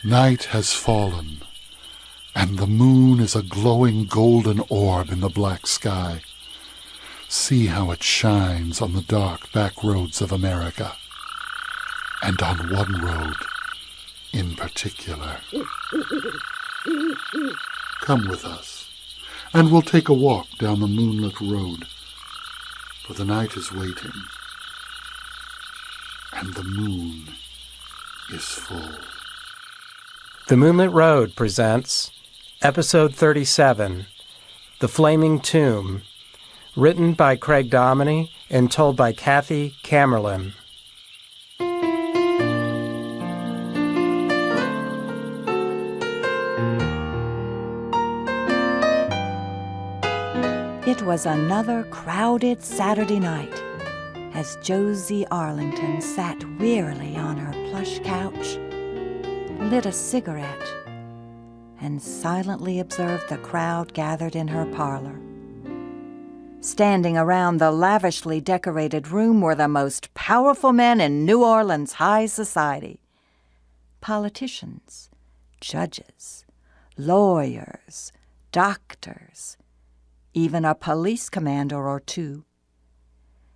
Night has fallen, and the moon is a glowing golden orb in the black sky. See how it shines on the dark back roads of America, and on one road in particular. Come with us, and we'll take a walk down the moonlit road, for the night is waiting, and the moon is full. The Moonlit Road presents Episode 37, The Flaming Tomb, written by Craig Dominy and told by Kathy Camerlin. It was another crowded Saturday night as Josie Arlington sat wearily on her plush couch, lit a cigarette, and silently observed the crowd gathered in her parlor. Standing around the lavishly decorated room were the most powerful men in New Orleans high society. Politicians, judges, lawyers, doctors, even a police commander or two.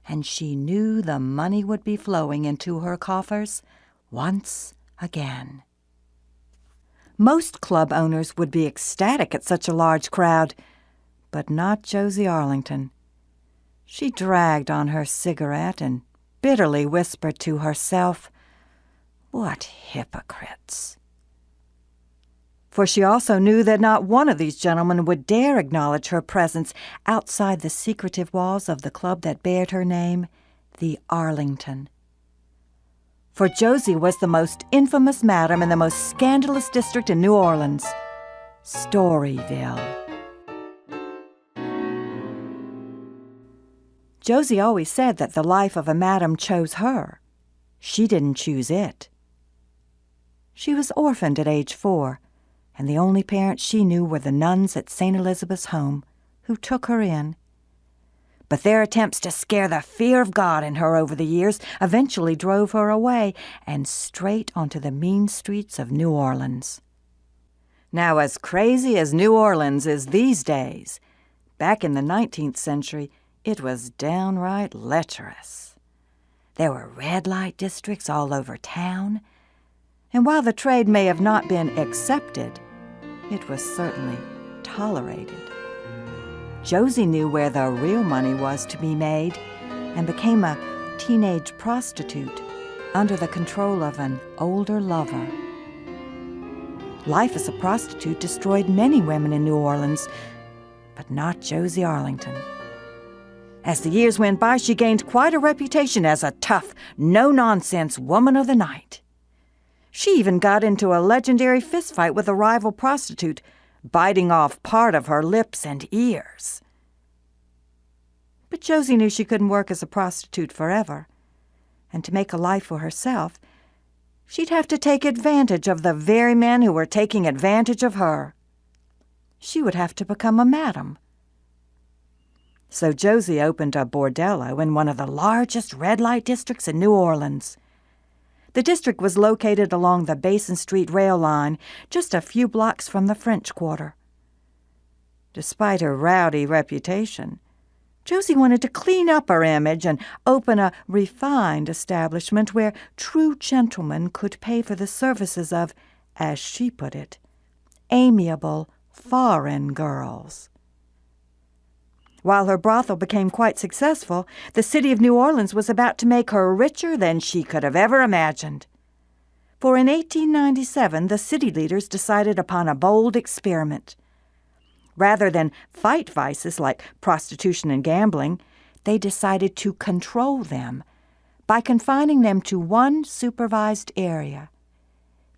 And she knew the money would be flowing into her coffers once again. Most club owners would be ecstatic at such a large crowd, but not Josie Arlington. She dragged on her cigarette and bitterly whispered to herself, "What hypocrites!" For she also knew that not one of these gentlemen would dare acknowledge her presence outside the secretive walls of the club that bared her name, the Arlington. For Josie was the most infamous madam in the most scandalous district in New Orleans, Storyville. Josie always said that the life of a madam chose her. She didn't choose it. She was orphaned at age 4, and the only parents she knew were the nuns at St. Elizabeth's Home, who took her in. But their attempts to scare the fear of God in her over the years eventually drove her away and straight onto the mean streets of New Orleans. Now, as crazy as New Orleans is these days, back in the 19th century, it was downright lecherous. There were red light districts all over town, and while the trade may have not been accepted, it was certainly tolerated. Josie knew where the real money was to be made and became a teenage prostitute under the control of an older lover. Life as a prostitute destroyed many women in New Orleans, but not Josie Arlington. As the years went by, she gained quite a reputation as a tough, no-nonsense woman of the night. She even got into a legendary fistfight with a rival prostitute, biting off part of her lips and ears. But Josie knew she couldn't work as a prostitute forever, and to make a life for herself, she'd have to take advantage of the very men who were taking advantage of her. She would have to become a madam. So Josie opened a bordello in one of the largest red light districts in New Orleans. The district was located along the Basin Street rail line, just a few blocks from the French Quarter. Despite her rowdy reputation, Josie wanted to clean up her image and open a refined establishment where true gentlemen could pay for the services of, as she put it, amiable foreign girls. While her brothel became quite successful, the city of New Orleans was about to make her richer than she could have ever imagined. For in 1897, the city leaders decided upon a bold experiment. Rather than fight vices like prostitution and gambling, they decided to control them by confining them to one supervised area,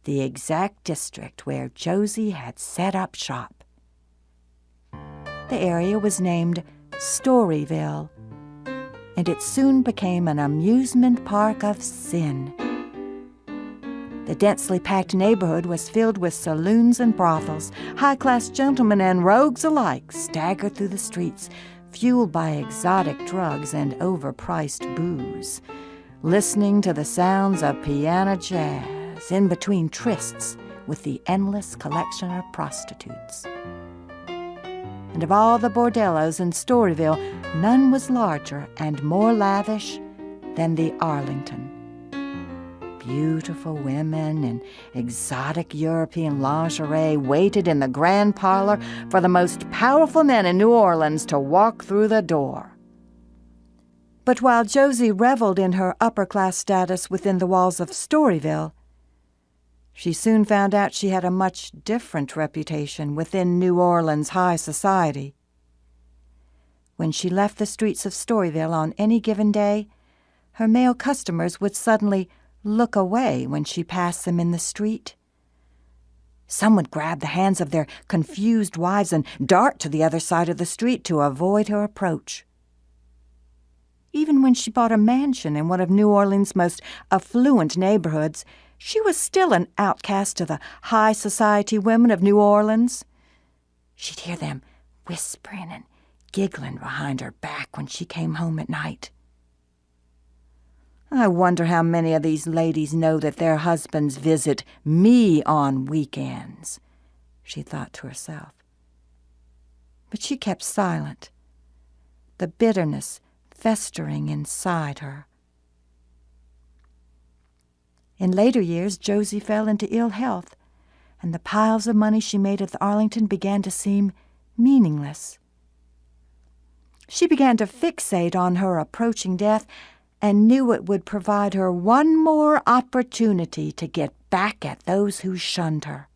the exact district where Josie had set up shop. The area was named Storyville, and it soon became an amusement park of sin. The densely packed neighborhood was filled with saloons and brothels. High-class gentlemen and rogues alike staggered through the streets, fueled by exotic drugs and overpriced booze, listening to the sounds of piano jazz in between trysts with the endless collection of prostitutes. And of all the bordellos in Storyville, none was larger and more lavish than the Arlington. Beautiful women in exotic European lingerie waited in the grand parlor for the most powerful men in New Orleans to walk through the door. But while Josie reveled in her upper-class status within the walls of Storyville, she soon found out she had a much different reputation within New Orleans high society. When she left the streets of Storyville on any given day, her male customers would suddenly look away when she passed them in the street. Some would grab the hands of their confused wives and dart to the other side of the street to avoid her approach. Even when she bought a mansion in one of New Orleans' most affluent neighborhoods, she was still an outcast to the high society women of New Orleans. She'd hear them whispering and giggling behind her back when she came home at night. I wonder how many of these ladies know that their husbands visit me on weekends, she thought to herself. But she kept silent, the bitterness festering inside her. In later years, Josie fell into ill health, and the piles of money she made at the Arlington began to seem meaningless. She began to fixate on her approaching death and knew it would provide her one more opportunity to get back at those who shunned her.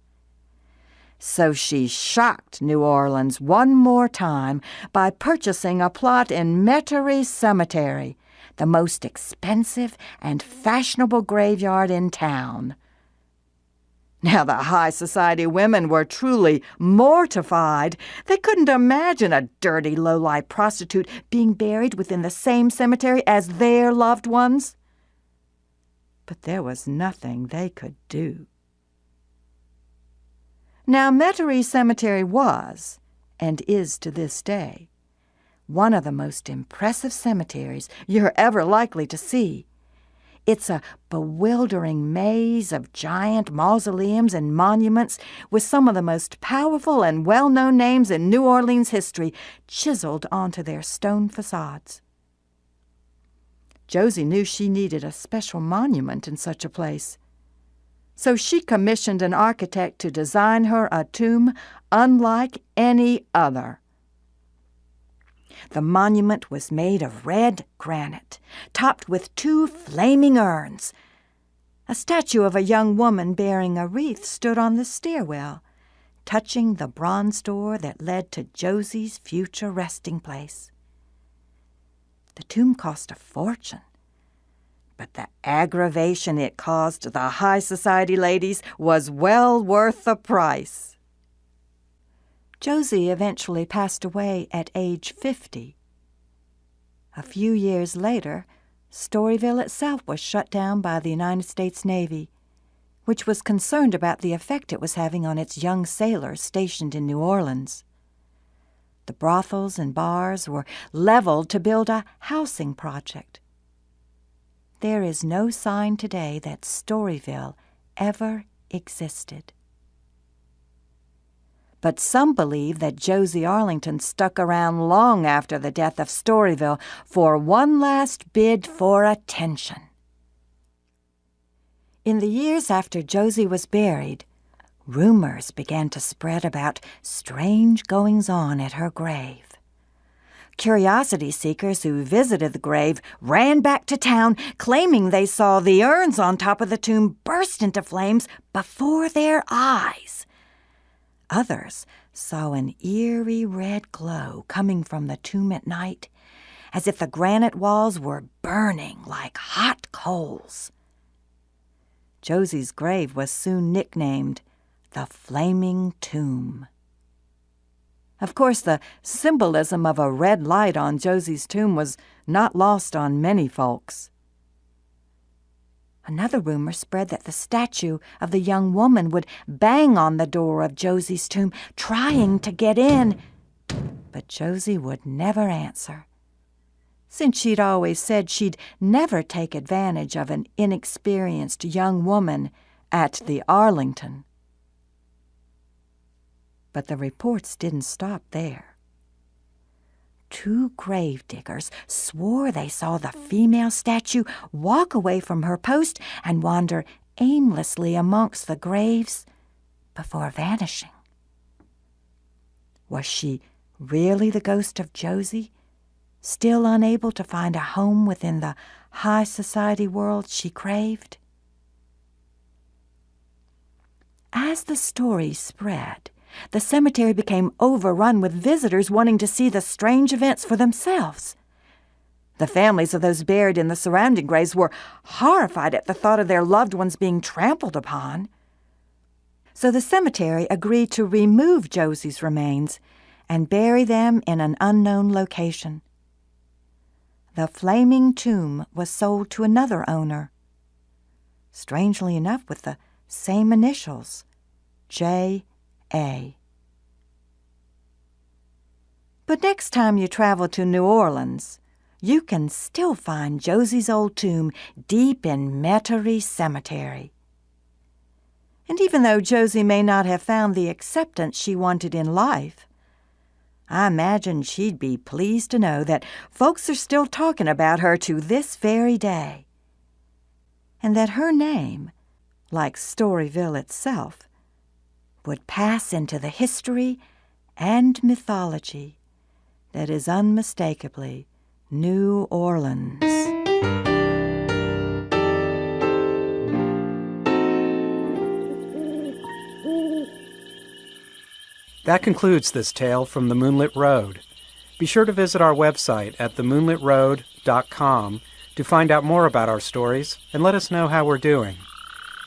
So she shocked New Orleans one more time by purchasing a plot in Metairie Cemetery, the most expensive and fashionable graveyard in town. Now the high society women were truly mortified. They couldn't imagine a dirty, low-life prostitute being buried within the same cemetery as their loved ones. But there was nothing they could do. Now, Metairie Cemetery was, and is to this day, one of the most impressive cemeteries you're ever likely to see. It's a bewildering maze of giant mausoleums and monuments with some of the most powerful and well-known names in New Orleans history chiseled onto their stone facades. Josie knew she needed a special monument in such a place. So she commissioned an architect to design her a tomb unlike any other. The monument was made of red granite, topped with 2 flaming urns. A statue of a young woman bearing a wreath stood on the stairwell, touching the bronze door that led to Josie's future resting place. The tomb cost a fortune, but the aggravation it caused the high society ladies was well worth the price. Josie eventually passed away at age 50. A few years later, Storyville itself was shut down by the United States Navy, which was concerned about the effect it was having on its young sailors stationed in New Orleans. The brothels and bars were leveled to build a housing project. There is no sign today that Storyville ever existed. But some believe that Josie Arlington stuck around long after the death of Storyville for one last bid for attention. In the years after Josie was buried, rumors began to spread about strange goings-on at her grave. Curiosity seekers who visited the grave ran back to town, claiming they saw the urns on top of the tomb burst into flames before their eyes. Others saw an eerie red glow coming from the tomb at night, as if the granite walls were burning like hot coals. Josie's grave was soon nicknamed the Flaming Tomb. Of course, the symbolism of a red light on Josie's tomb was not lost on many folks. Another rumor spread that the statue of the young woman would bang on the door of Josie's tomb, trying to get in, but Josie would never answer. since she'd always said she'd never take advantage of an inexperienced young woman at the Arlington. But the reports didn't stop there. 2 gravediggers swore they saw the female statue walk away from her post and wander aimlessly amongst the graves before vanishing. Was she really the ghost of Josie, still unable to find a home within the high society world she craved? As the story spread, the cemetery became overrun with visitors wanting to see the strange events for themselves. The families of those buried in the surrounding graves were horrified at the thought of their loved ones being trampled upon. So the cemetery agreed to remove Josie's remains and bury them in an unknown location. The flaming tomb was sold to another owner, strangely enough with the same initials, J.A. But next time you travel to New Orleans, you can still find Josie's old tomb deep in Metairie Cemetery. And even though Josie may not have found the acceptance she wanted in life, I imagine she'd be pleased to know that folks are still talking about her to this very day, and that her name, like Storyville itself, would pass into the history and mythology that is unmistakably New Orleans. That concludes this tale from The Moonlit Road. Be sure to visit our website at themoonlitroad.com to find out more about our stories and let us know how we're doing.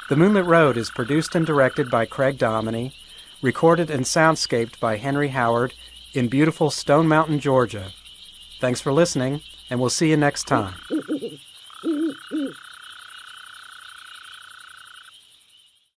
The Moonlit Road is produced and directed by Craig Dominy, recorded and soundscaped by Henry Howard in beautiful Stone Mountain, Georgia. Thanks for listening, and we'll see you next time.